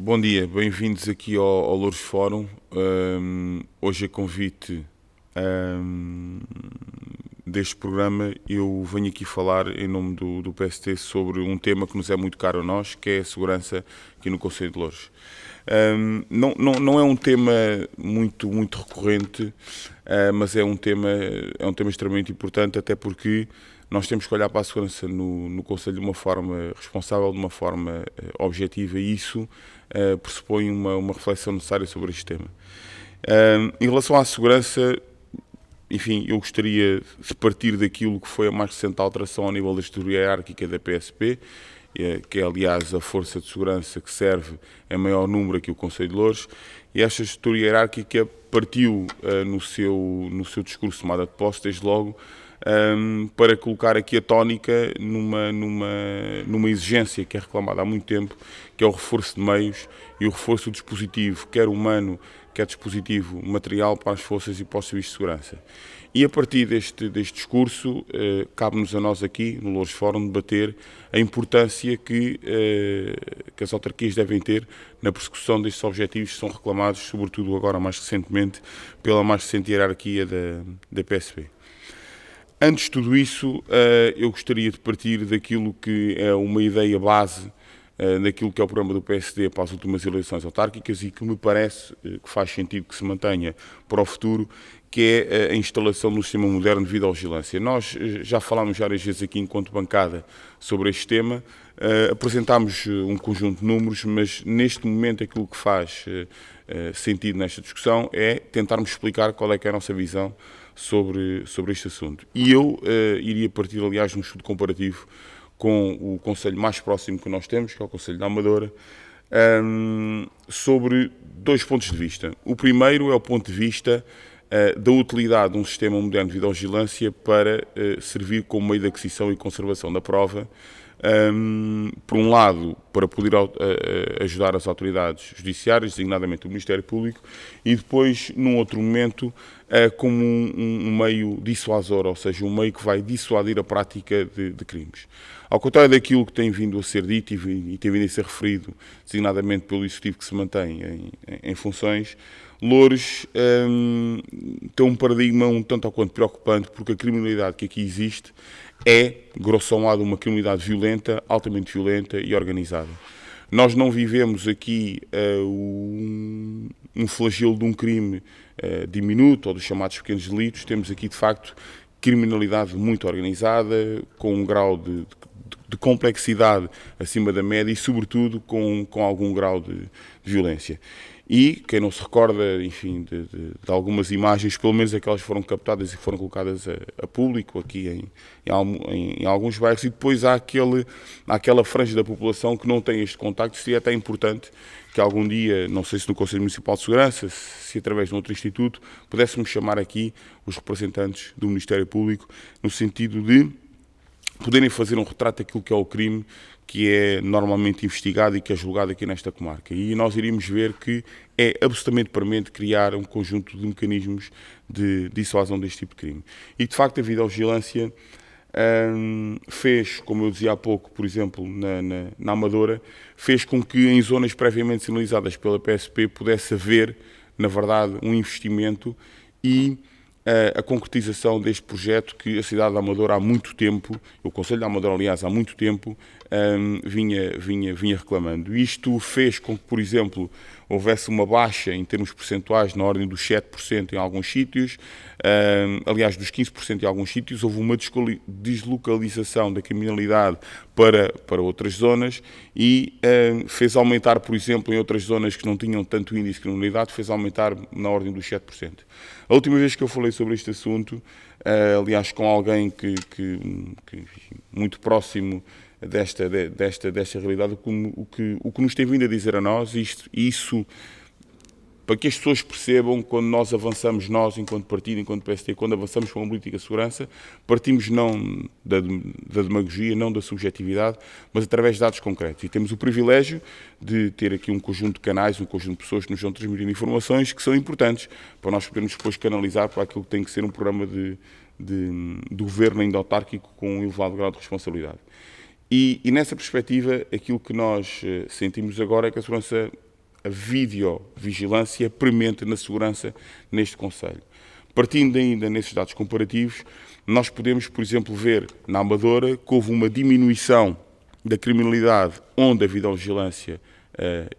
Bom dia, bem-vindos aqui ao Louros Fórum. Hoje, a convite deste programa, eu venho aqui falar em nome do PST sobre um tema que nos é muito caro a nós, que é a segurança aqui no Concelho de Louros. Não é um tema muito recorrente, mas é um tema extremamente importante, até porque nós temos que olhar para a segurança no Concelho de uma forma responsável, de uma forma objetiva, e isso pressupõe uma reflexão necessária sobre este tema. Em relação à segurança, enfim, eu gostaria de partir daquilo que foi a mais recente alteração ao nível da estrutura hierárquica da PSP, que é, aliás, a força de segurança que serve em maior número aqui o Concelho de Louros, e esta estrutura hierárquica partiu no seu discurso de tomada de posse, desde logo, para colocar aqui a tónica numa exigência que é reclamada há muito tempo, que é o reforço de meios e o reforço do dispositivo, quer humano, quer dispositivo material, para as forças e para os serviços de segurança. E a partir deste discurso, cabe-nos a nós aqui, no Louros Fórum, debater a importância que as autarquias devem ter na persecução destes objetivos que são reclamados, sobretudo agora mais recentemente, pela mais recente hierarquia da PSP. Antes de tudo isso, eu gostaria de partir daquilo que é uma ideia base daquilo que é o programa do PSD para as últimas eleições autárquicas e que me parece que faz sentido que se mantenha para o futuro, que é a instalação do sistema moderno de videovigilância. Nós já falámos várias vezes aqui, enquanto bancada, sobre este tema, apresentámos um conjunto de números, mas neste momento aquilo que faz sentido nesta discussão é tentarmos explicar qual é que é a nossa visão sobre este assunto. E eu iria partir, aliás, de um estudo comparativo com o concelho mais próximo que nós temos, que é o Concelho da Amadora, sobre dois pontos de vista. O primeiro é o ponto de vista da utilidade de um sistema moderno de videovigilância para servir como meio de aquisição e conservação da prova, por um lado, para poder ajudar as autoridades judiciárias, designadamente o Ministério Público, e depois, num outro momento, como um meio dissuasor, ou seja, um meio que vai dissuadir a prática de crimes. Ao contrário daquilo que tem vindo a ser dito e tem vindo a ser referido, designadamente pelo Executivo que se mantém em funções, Louros tem um paradigma um tanto ou quanto preocupante, porque a criminalidade que aqui existe é, grosso modo, uma criminalidade violenta, altamente violenta e organizada. Nós não vivemos aqui um flagelo de um crime diminuto ou dos chamados pequenos delitos. Temos aqui, de facto, criminalidade muito organizada, com um grau de complexidade acima da média e, sobretudo, com algum grau de violência. E quem não se recorda, enfim, de algumas imagens, pelo menos aquelas que foram captadas e foram colocadas a público aqui em alguns bairros, e depois há aquela franja da população que não tem este contacto. Seria até importante que algum dia, não sei se no Conselho Municipal de Segurança, se através de um outro instituto, pudéssemos chamar aqui os representantes do Ministério Público, no sentido de poderem fazer um retrato daquilo que é o crime que é normalmente investigado e que é julgado aqui nesta comarca. E nós iríamos ver que é absolutamente premente criar um conjunto de mecanismos de dissuasão deste tipo de crime. E, de facto, a videovigilância fez, como eu dizia há pouco, por exemplo, na Amadora, fez com que em zonas previamente sinalizadas pela PSP pudesse haver, na verdade, um investimento e a concretização deste projeto que a cidade da Amadora há muito tempo, o Concelho da Amadora, aliás, há muito tempo, vinha reclamando. Isto fez com que, por exemplo, houvesse uma baixa em termos percentuais na ordem dos 7% em alguns sítios, aliás, dos 15% em alguns sítios. Houve uma deslocalização da criminalidade para outras zonas e fez aumentar, por exemplo, em outras zonas que não tinham tanto índice de criminalidade, fez aumentar na ordem dos 7%. A última vez que eu falei sobre este assunto, aliás, com alguém que muito próximo desta realidade, o que nos tem vindo a dizer a nós, isso para que as pessoas percebam, quando nós avançamos, nós, enquanto partido, enquanto PST, quando avançamos com uma política de segurança, partimos não da demagogia, não da subjetividade, mas através de dados concretos. E temos o privilégio de ter aqui um conjunto de canais, um conjunto de pessoas que nos vão transmitir informações que são importantes para nós podermos depois canalizar para aquilo que tem que ser um programa de governo ainda autárquico com um elevado grau de responsabilidade. E nessa perspectiva, aquilo que nós sentimos agora é que a segurança a videovigilância premente na segurança neste concelho. Partindo ainda nesses dados comparativos, nós podemos, por exemplo, ver na Amadora que houve uma diminuição da criminalidade onde a videovigilância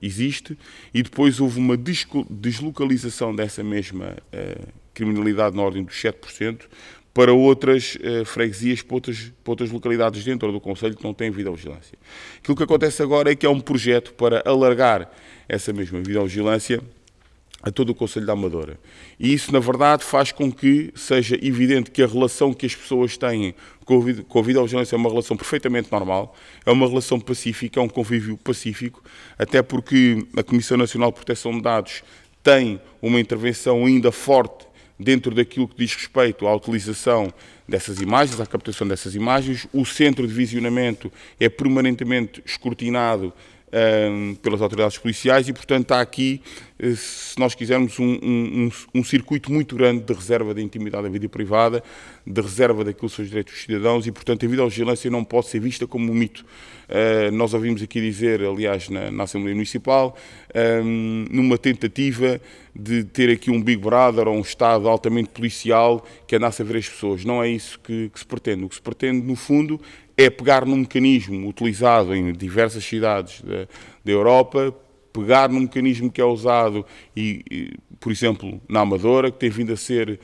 existe e depois houve uma deslocalização dessa mesma criminalidade na ordem dos 7% para outras freguesias, para outras localidades dentro do concelho que não têm videovigilância. Aquilo que acontece agora é que há um projeto para alargar essa mesma videovigilância a todo o concelho da Amadora. E isso, na verdade, faz com que seja evidente que a relação que as pessoas têm com a videovigilância é uma relação perfeitamente normal, é uma relação pacífica, é um convívio pacífico, até porque a Comissão Nacional de Proteção de Dados tem uma intervenção ainda forte dentro daquilo que diz respeito à utilização dessas imagens, à captação dessas imagens. O centro de visionamento é permanentemente escrutinado pelas autoridades policiais e, portanto, há aqui, se nós quisermos, um circuito muito grande de reserva da intimidade da vida privada, de reserva daquilo que são os direitos dos cidadãos e, portanto, a videovigilância não pode ser vista como um mito. Nós ouvimos aqui dizer, aliás, na Assembleia Municipal, numa tentativa de ter aqui um Big Brother ou um Estado altamente policial que andasse a ver as pessoas. Não é isso que se pretende. O que se pretende, no fundo, é pegar num mecanismo utilizado em diversas cidades da Europa, pegar num mecanismo que é usado, por exemplo, na Amadora, que tem vindo a ser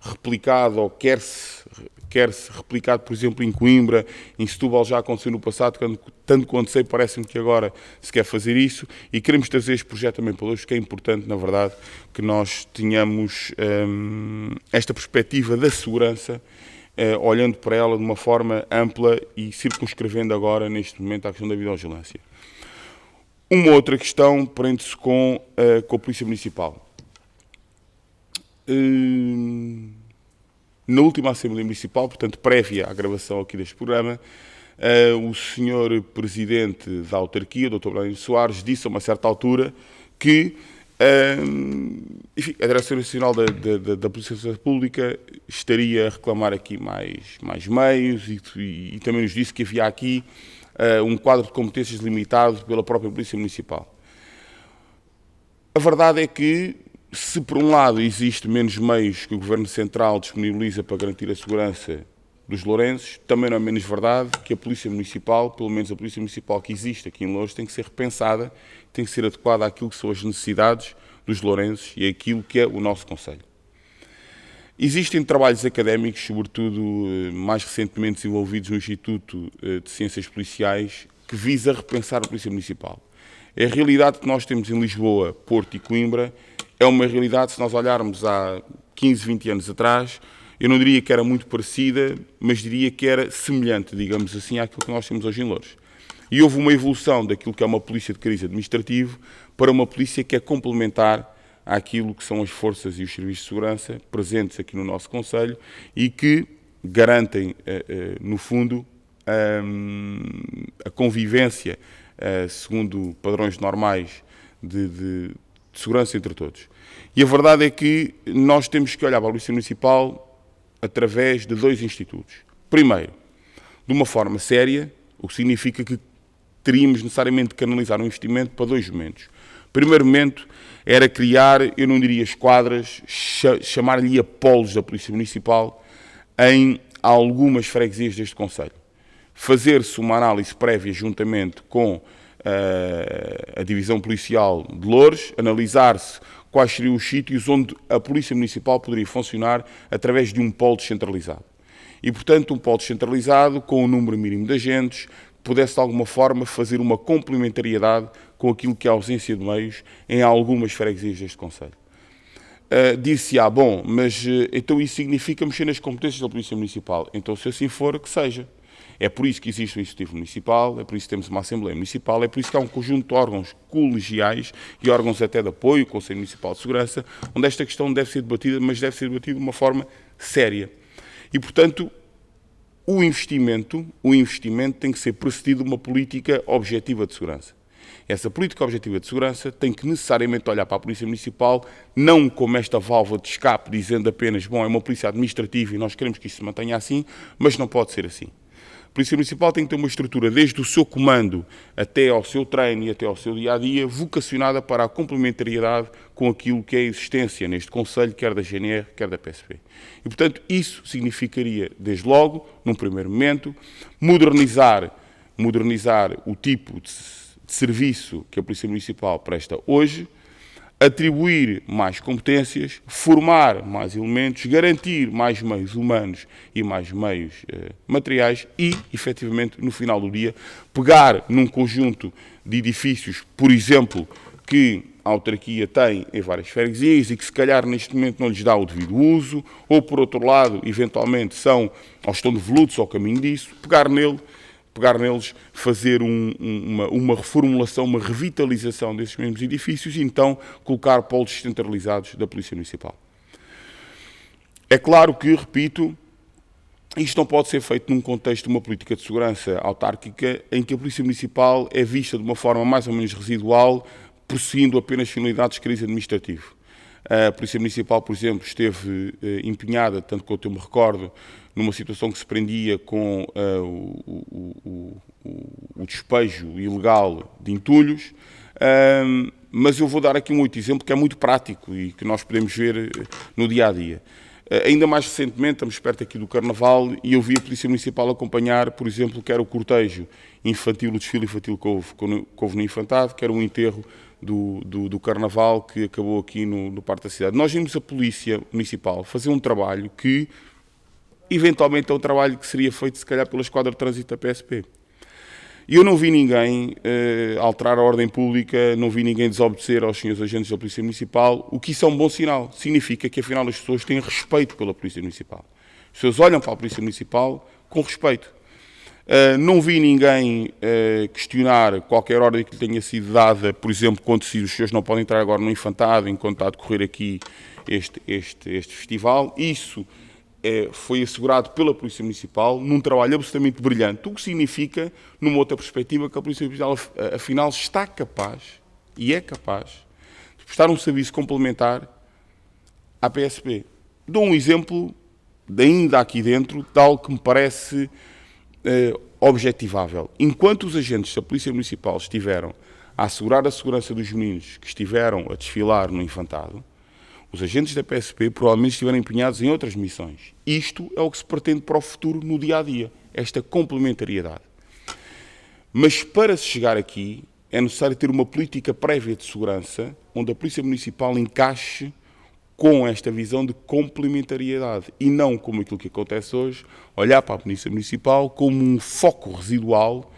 replicado ou quer-se replicado, por exemplo, em Coimbra, em Setúbal já aconteceu no passado, tanto quanto sei, parece-me que agora se quer fazer isso, e queremos trazer este projeto também para hoje, porque é importante, na verdade, que nós tenhamos esta perspectiva da segurança, olhando para ela de uma forma ampla e circunscrevendo agora, neste momento, a questão da videovigilância. Uma outra questão prende-se com a Polícia Municipal. Na última Assembleia Municipal, portanto, prévia à gravação aqui deste programa, o senhor Presidente da Autarquia, o Dr. Brandão Soares, disse a uma certa altura que enfim, a Direção Nacional da Polícia Pública estaria a reclamar aqui mais meios e também nos disse que havia aqui um quadro de competências limitado pela própria Polícia Municipal. A verdade é que, se por um lado existe menos meios que o Governo Central disponibiliza para garantir a segurança dos lourenços, também não é menos verdade que a Polícia Municipal, pelo menos a Polícia Municipal que existe aqui em Louros, tem que ser repensada, tem que ser adequada àquilo que são as necessidades dos lourenços e àquilo que é o nosso concelho. Existem trabalhos académicos, sobretudo mais recentemente desenvolvidos no Instituto de Ciências Policiais, que visa repensar a Polícia Municipal. A realidade que nós temos em Lisboa, Porto e Coimbra é uma realidade, se nós olharmos há 15, 20 anos atrás, eu não diria que era muito parecida, mas diria que era semelhante, digamos assim, àquilo que nós temos hoje em Louros. E houve uma evolução daquilo que é uma polícia de cariz administrativo para uma polícia que é complementar àquilo que são as forças e os serviços de segurança presentes aqui no nosso concelho e que garantem, no fundo, a convivência segundo padrões normais de segurança entre todos. E a verdade é que nós temos que olhar para a Polícia Municipal através de dois institutos. Primeiro, de uma forma séria, o que significa que teríamos necessariamente que canalizar um investimento para dois momentos. O primeiro momento era criar, eu não diria esquadras, chamar-lhe a polos da Polícia Municipal em algumas freguesias deste concelho. Fazer-se uma análise prévia juntamente com a Divisão Policial de Loures, analisar-se quais seriam os sítios onde a Polícia Municipal poderia funcionar através de um polo descentralizado. E, portanto, um polo descentralizado com um número mínimo de agentes, que pudesse, de alguma forma, fazer uma complementariedade com aquilo que é a ausência de meios em algumas freguesias deste concelho. Disse-se, bom, mas então isso significa mexer nas competências da Polícia Municipal. Então, se assim for, que seja. É por isso que existe o Executivo Municipal, é por isso que temos uma Assembleia Municipal, é por isso que há um conjunto de órgãos colegiais e órgãos até de apoio, o Conselho Municipal de Segurança, onde esta questão deve ser debatida, mas deve ser debatida de uma forma séria. E, portanto, o investimento tem que ser precedido de uma política objetiva de segurança. Essa política objetiva de segurança tem que necessariamente olhar para a Polícia Municipal, não como esta válvula de escape, dizendo apenas, bom, é uma polícia administrativa e nós queremos que isso se mantenha assim, mas não pode ser assim. Polícia Municipal tem que ter uma estrutura, desde o seu comando até ao seu treino e até ao seu dia-a-dia, vocacionada para a complementariedade com aquilo que é a existência neste Conselho, quer da GNR, quer da PSP. E, portanto, isso significaria, desde logo, num primeiro momento, modernizar o tipo de serviço que a Polícia Municipal presta hoje, atribuir mais competências, formar mais elementos, garantir mais meios humanos e mais meios materiais e, efetivamente, no final do dia, pegar num conjunto de edifícios, por exemplo, que a autarquia tem em várias freguesias e que se calhar neste momento não lhes dá o devido uso, ou por outro lado, eventualmente são, ou estão devolutos ao caminho disso, pegar neles, fazer uma reformulação, uma revitalização desses mesmos edifícios e então colocar polos descentralizados da Polícia Municipal. É claro que, repito, isto não pode ser feito num contexto de uma política de segurança autárquica em que a Polícia Municipal é vista de uma forma mais ou menos residual, possuindo apenas finalidades de crise administrativo. A Polícia Municipal, por exemplo, esteve empenhada, tanto quanto eu me recordo, numa situação que se prendia com o despejo ilegal de entulhos, mas eu vou dar aqui um outro exemplo que é muito prático e que nós podemos ver no dia-a-dia. Ainda mais recentemente, estamos perto aqui do Carnaval e eu vi a Polícia Municipal acompanhar, por exemplo, quer o cortejo infantil, o desfile infantil que houve no Infantado, quer o enterro do Carnaval que acabou aqui no Parque da Cidade. Nós vimos a Polícia Municipal fazer um trabalho que, eventualmente, é um trabalho que seria feito, se calhar, pela Esquadra de Trânsito da PSP. E eu não vi ninguém alterar a ordem pública, não vi ninguém desobedecer aos senhores agentes da Polícia Municipal, o que isso é um bom sinal. Significa que, afinal, as pessoas têm respeito pela Polícia Municipal. As pessoas olham para a Polícia Municipal com respeito. Não vi ninguém questionar qualquer ordem que lhe tenha sido dada, por exemplo, quando se diz os senhores não podem entrar agora no Infantado enquanto está a decorrer aqui este festival. Isso foi assegurado pela Polícia Municipal num trabalho absolutamente brilhante, o que significa, numa outra perspectiva, que a Polícia Municipal, afinal, está capaz, e é capaz, de prestar um serviço complementar à PSP. Dou um exemplo, ainda aqui dentro, de algo que me parece objetivável. Enquanto os agentes da Polícia Municipal estiveram a assegurar a segurança dos meninos que estiveram a desfilar no Infantado, os agentes da PSP provavelmente estiveram empenhados em outras missões. Isto é o que se pretende para o futuro no dia-a-dia, esta complementariedade. Mas para se chegar aqui é necessário ter uma política prévia de segurança onde a Polícia Municipal encaixe com esta visão de complementariedade e não como aquilo que acontece hoje, olhar para a Polícia Municipal como um foco residual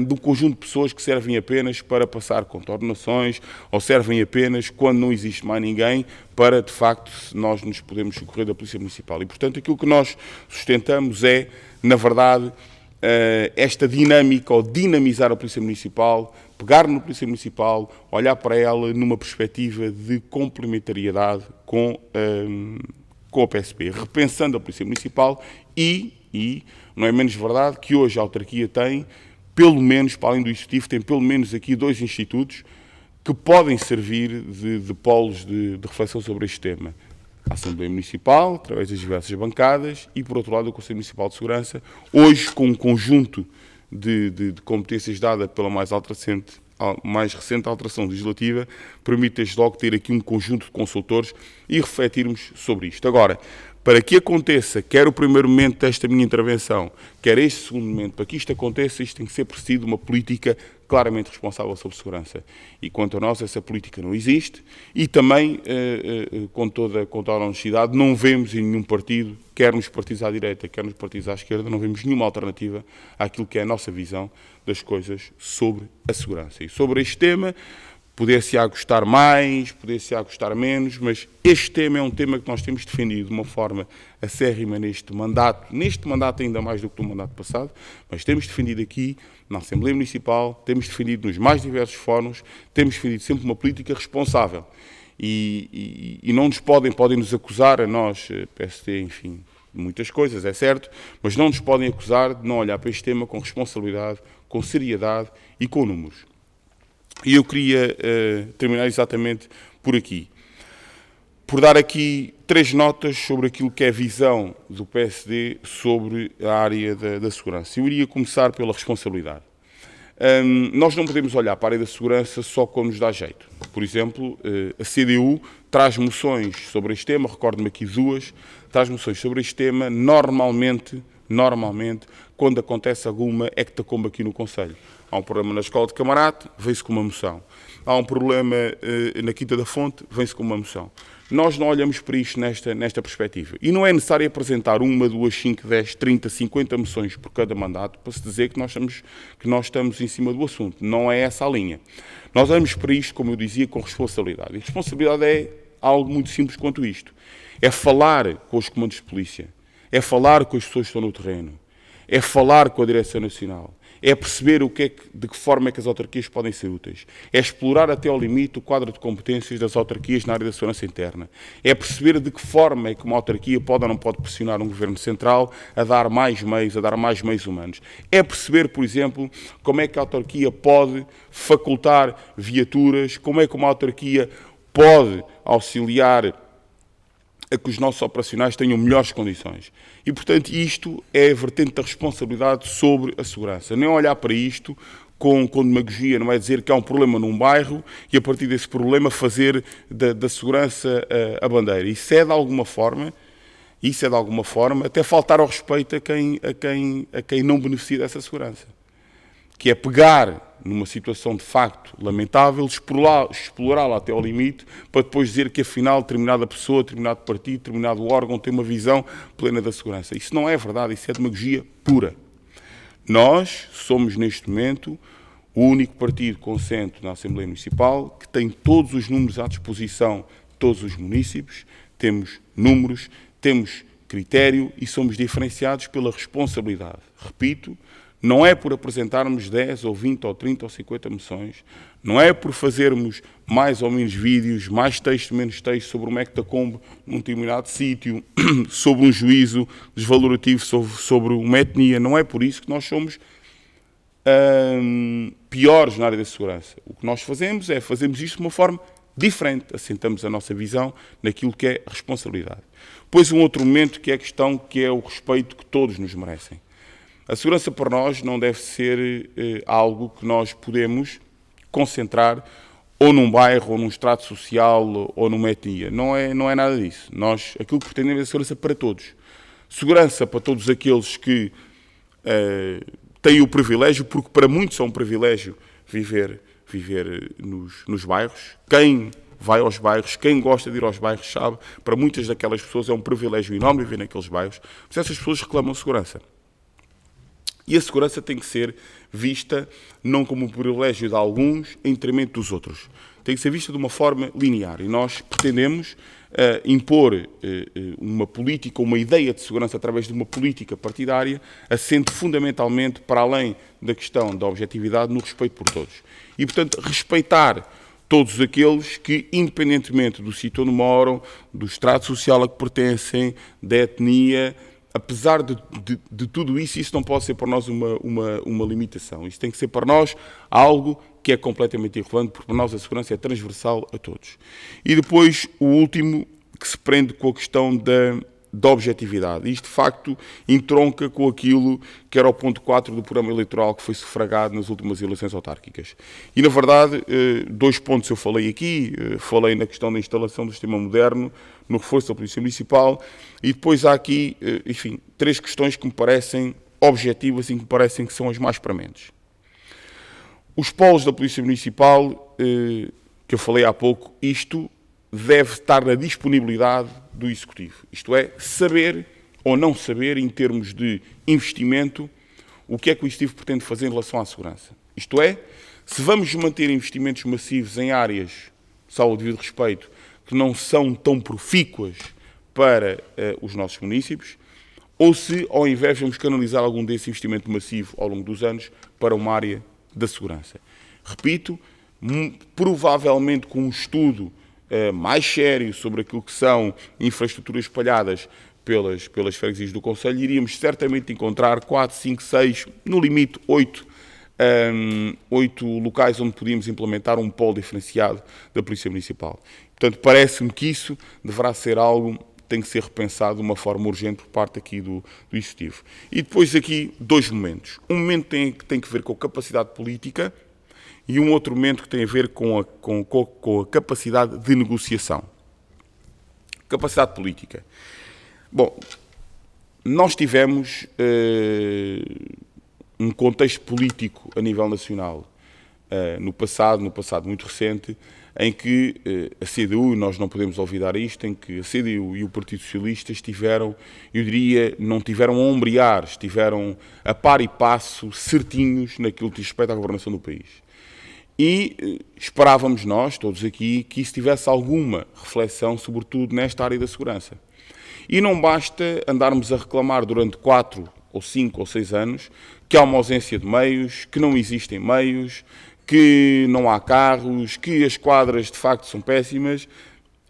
de um conjunto de pessoas que servem apenas para passar contornações ou servem apenas quando não existe mais ninguém para, de facto, nós nos podemos socorrer da Polícia Municipal. E, portanto, aquilo que nós sustentamos é, na verdade, esta dinâmica ou dinamizar a Polícia Municipal, pegar na Polícia Municipal, olhar para ela numa perspectiva de complementariedade com a PSP, repensando a Polícia Municipal e não é menos verdade que hoje a autarquia tem, pelo menos, para além do Executivo, tem pelo menos aqui 2 institutos que podem servir de polos de reflexão sobre este tema. A Assembleia Municipal, através das diversas bancadas, e, por outro lado, o Conselho Municipal de Segurança, hoje com um conjunto de competências dada pela mais recente alteração legislativa, permite desde logo ter aqui um conjunto de consultores e refletirmos sobre isto. Agora, para que aconteça, quer o primeiro momento desta minha intervenção, quer este segundo momento, para que isto aconteça, isto tem que ser preciso uma política claramente responsável sobre segurança. E quanto a nós, essa política não existe e também, com toda a honestidade, não vemos em nenhum partido, quer nos partidos à direita, quer nos partidos à esquerda, não vemos nenhuma alternativa àquilo que é a nossa visão das coisas sobre a segurança. E sobre este tema, poder-se-á gostar mais, poder-se-á gostar menos, mas este tema é um tema que nós temos defendido de uma forma acérrima neste mandato ainda mais do que no mandato passado, mas temos defendido aqui na Assembleia Municipal, temos defendido nos mais diversos fóruns, temos defendido sempre uma política responsável. E não nos podem nos acusar, a nós, PST, enfim, de muitas coisas, é certo, mas não nos podem acusar de não olhar para este tema com responsabilidade, com seriedade e com números. E eu queria terminar exatamente por aqui. por dar aqui 3 notas sobre aquilo que é a visão do PSD sobre a área da segurança. Eu iria começar pela responsabilidade. Nós não podemos olhar para a área da segurança só quando nos dá jeito. Por exemplo, a CDU traz moções sobre este tema, recordo-me aqui 2, traz moções sobre este tema, normalmente, quando acontece alguma hectacombe aqui no Conselho. Há um problema na Escola de Camarate, vem-se com uma moção. Há um problema na Quinta da Fonte, vem-se com uma moção. Nós não olhamos para isto nesta perspectiva. E não é necessário apresentar 1, 2, 5, 10, 30, 50 moções por cada mandato para se dizer que nós estamos em cima do assunto. Não é essa a linha. Nós olhamos para isto, como eu dizia, com responsabilidade. E responsabilidade é algo muito simples quanto isto. É falar com os comandos de polícia. É falar com as pessoas que estão no terreno. É falar com a Direção Nacional. É perceber de que forma é que as autarquias podem ser úteis. É explorar até ao limite o quadro de competências das autarquias na área da segurança interna. É perceber de que forma é que uma autarquia pode ou não pode pressionar um governo central a dar mais meios humanos. É perceber, por exemplo, como é que a autarquia pode facultar viaturas, como é que uma autarquia pode auxiliar a que os nossos operacionais tenham melhores condições. E, portanto, isto é a vertente da responsabilidade sobre a segurança. Nem olhar para isto com demagogia, não é dizer que há um problema num bairro e, a partir desse problema, fazer da segurança a bandeira. Isso é, de alguma forma, até faltar ao respeito a quem não beneficia dessa segurança. Que é pegar numa situação de facto lamentável, explorá-la até ao limite, para depois dizer que afinal determinada pessoa, determinado partido, determinado órgão tem uma visão plena da segurança. Isso não é verdade, isso é demagogia pura. Nós somos neste momento o único partido com assento na Assembleia Municipal que tem todos os números à disposição de todos os municípios, temos números, temos critério e somos diferenciados pela responsabilidade. Repito, não é por apresentarmos 10 ou 20 ou 30 ou 50 moções, não é por fazermos mais ou menos vídeos, mais texto, menos texto sobre uma hectacombe num determinado sítio, sobre um juízo desvalorativo sobre uma etnia, não é por isso que nós somos piores na área da segurança. O que nós fazemos isto de uma forma diferente, assentamos a nossa visão naquilo que é a responsabilidade. Pois um outro momento que é a questão que é o respeito que todos nos merecem. A segurança para nós não deve ser algo que nós podemos concentrar ou num bairro, ou num estrato social, ou numa etnia. Não é nada disso. Aquilo que pretendemos é segurança para todos. Segurança para todos aqueles que têm o privilégio, porque para muitos é um privilégio viver nos bairros. Quem vai aos bairros, quem gosta de ir aos bairros sabe, para muitas daquelas pessoas é um privilégio enorme viver naqueles bairros. Mas essas pessoas reclamam segurança. E a segurança tem que ser vista não como um privilégio de alguns em detrimento dos outros. Tem que ser vista de uma forma linear. E nós pretendemos impor uma política, uma ideia de segurança através de uma política partidária, assente fundamentalmente para além da questão da objetividade no respeito por todos. E, portanto, respeitar todos aqueles que, independentemente do sítio onde moram, do estrato social a que pertencem, da etnia, apesar de tudo isso, isso não pode ser para nós uma limitação. Isso tem que ser para nós algo que é completamente irrelevante, porque para nós a segurança é transversal a todos. E depois, o último, que se prende com a questão da objetividade. Isto, de facto, entronca com aquilo que era o ponto 4 do programa eleitoral que foi sufragado nas últimas eleições autárquicas. E, na verdade, 2 pontos eu falei aqui. Falei na questão da instalação do sistema moderno, no reforço da Polícia Municipal, e depois há aqui, enfim, 3 questões que me parecem objetivas e que me parecem que são as mais prementes. Os polos da Polícia Municipal, que eu falei há pouco, isto deve estar na disponibilidade do Executivo. Isto é, saber ou não saber, em termos de investimento, o que é que o Executivo pretende fazer em relação à segurança. Isto é, se vamos manter investimentos massivos em áreas, salvo o devido respeito, que não são tão profícuas para os nossos municípios, ou se, ao invés, vamos canalizar algum desse investimento massivo ao longo dos anos para uma área da segurança. Repito, provavelmente com um estudo mais sério sobre aquilo que são infraestruturas espalhadas pelas freguesias do Conselho, iríamos certamente encontrar 4, 5, 6, no limite 8 8 locais onde podíamos implementar um polo diferenciado da Polícia Municipal. Portanto, parece-me que isso deverá ser algo que tem que ser repensado de uma forma urgente por parte aqui do Executivo. E depois aqui 2 momentos. Um momento que tem que ver com a capacidade política e um outro momento que tem a ver com a capacidade de negociação. Capacidade política. Bom, nós tivemos um contexto político a nível nacional no passado muito recente, em que a CDU, e nós não podemos olvidar isto, em que a CDU e o Partido Socialista estiveram, eu diria, não tiveram a ombrear, estiveram a par e passo, certinhos naquilo que diz respeito à governação do país. E esperávamos nós, todos aqui, que isso tivesse alguma reflexão, sobretudo nesta área da segurança. E não basta andarmos a reclamar durante 4 ou 5 ou 6 anos que há uma ausência de meios, que não existem meios, que não há carros, que as quadras de facto são péssimas,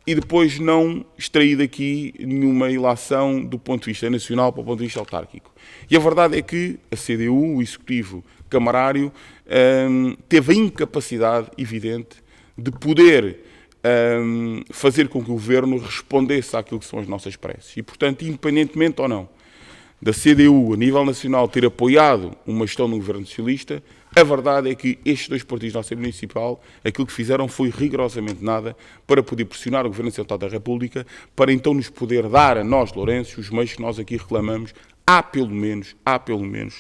e depois não extrair daqui nenhuma ilação do ponto de vista nacional para o ponto de vista autárquico. E a verdade é que a CDU, o Executivo Camarário, teve a incapacidade evidente de poder fazer com que o Governo respondesse àquilo que são as nossas preces. E, portanto, independentemente ou não da CDU, a nível nacional, ter apoiado uma gestão do Governo Socialista, a verdade é que estes 2 partidos da Assembleia Municipal, aquilo que fizeram foi rigorosamente nada para poder pressionar o Governo Central da República, para então nos poder dar a nós, lourenços, os meios que nós aqui reclamamos há pelo menos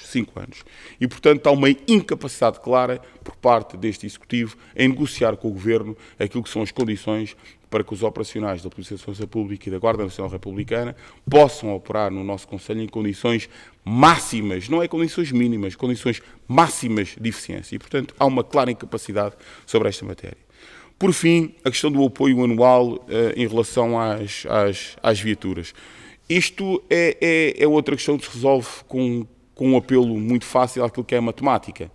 5 anos. E, portanto, há uma incapacidade clara por parte deste Executivo em negociar com o Governo aquilo que são as condições para que os operacionais da Polícia de Segurança Pública e da Guarda Nacional Republicana possam operar no nosso Conselho em condições máximas, não é condições mínimas, condições máximas de eficiência. E, portanto, há uma clara incapacidade sobre esta matéria. Por fim, a questão do apoio anual em relação às viaturas. Isto é outra questão que se resolve com um apelo muito fácil àquilo que é a matemática.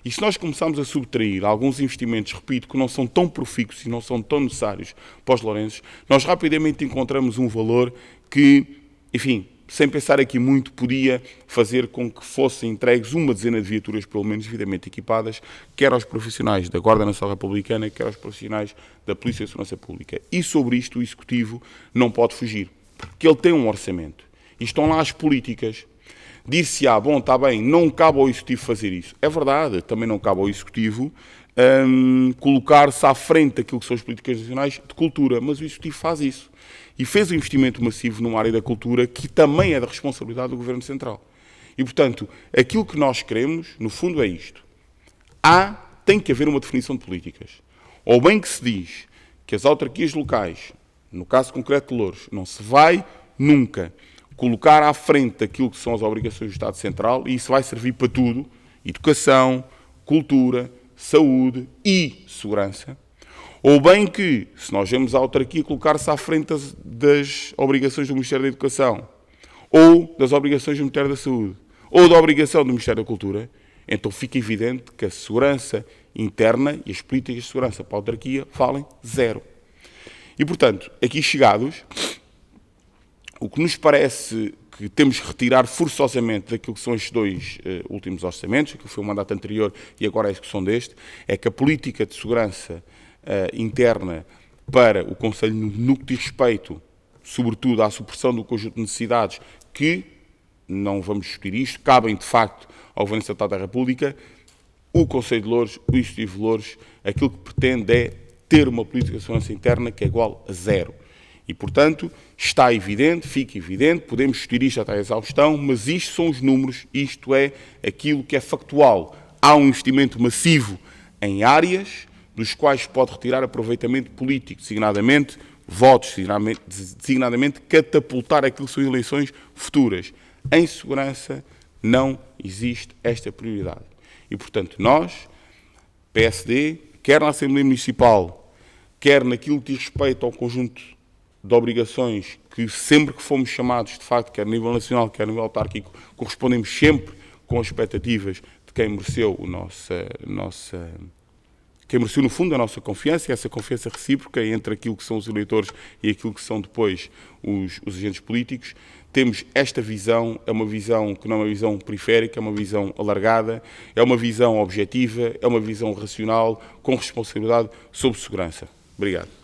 E se nós começarmos a subtrair alguns investimentos, repito, que não são tão profícuos e não são tão necessários para os lourenços, nós rapidamente encontramos um valor que, enfim, sem pensar aqui muito, podia fazer com que fossem entregues uma dezena de viaturas, pelo menos devidamente equipadas, quer aos profissionais da Guarda Nacional Republicana, quer aos profissionais da Polícia de Segurança Pública. E sobre isto o Executivo não pode fugir, porque ele tem um orçamento. E estão lá as políticas. Dir-se-á, bom, está bem, não cabe ao Executivo fazer isso. É verdade, também não cabe ao Executivo colocar-se à frente daquilo que são as políticas nacionais de cultura, mas o Executivo faz isso. E fez um investimento massivo numa área da cultura que também é da responsabilidade do Governo Central. E, portanto, aquilo que nós queremos, no fundo, é isto. Tem que haver uma definição de políticas. Ou bem que se diz que as autarquias locais, no caso concreto de Loures, não se vai nunca colocar à frente daquilo que são as obrigações do Estado Central, e isso vai servir para tudo: educação, cultura, saúde e segurança. Ou bem que, se nós vemos a autarquia colocar-se à frente das obrigações do Ministério da Educação, ou das obrigações do Ministério da Saúde, ou da obrigação do Ministério da Cultura, então fica evidente que a segurança interna e as políticas de segurança para a autarquia valem zero. E, portanto, aqui chegados, o que nos parece que temos que retirar forçosamente daquilo que são estes 2 últimos orçamentos, aquilo que foi o mandato anterior e agora a execução deste, é que a política de segurança interna para o Conselho, no que diz respeito, sobretudo à supressão do conjunto de necessidades que, não vamos discutir isto, cabem de facto ao Governo Central da República, o Conselho de Loures, o Executivo de Loures, aquilo que pretende é ter uma política de segurança interna que é igual a zero. E, portanto, está evidente, fica evidente, podemos discutir isto até a exaustão, mas isto são os números, isto é aquilo que é factual. Há um investimento massivo em áreas dos quais se pode retirar aproveitamento político, designadamente votos, designadamente catapultar aquilo que são eleições futuras. Em segurança não existe esta prioridade. E, portanto, nós, PSD, quer na Assembleia Municipal, quer naquilo que diz respeito ao conjunto de obrigações que sempre que fomos chamados, de facto, quer a nível nacional, quer a nível autárquico, correspondemos sempre com as expectativas de quem mereceu quem mereceu, no fundo, a nossa confiança, e essa confiança recíproca entre aquilo que são os eleitores e aquilo que são depois os agentes políticos. temos esta visão, é uma visão que não é uma visão periférica, é uma visão alargada, é uma visão objetiva, é uma visão racional, com responsabilidade sobre segurança. Obrigado.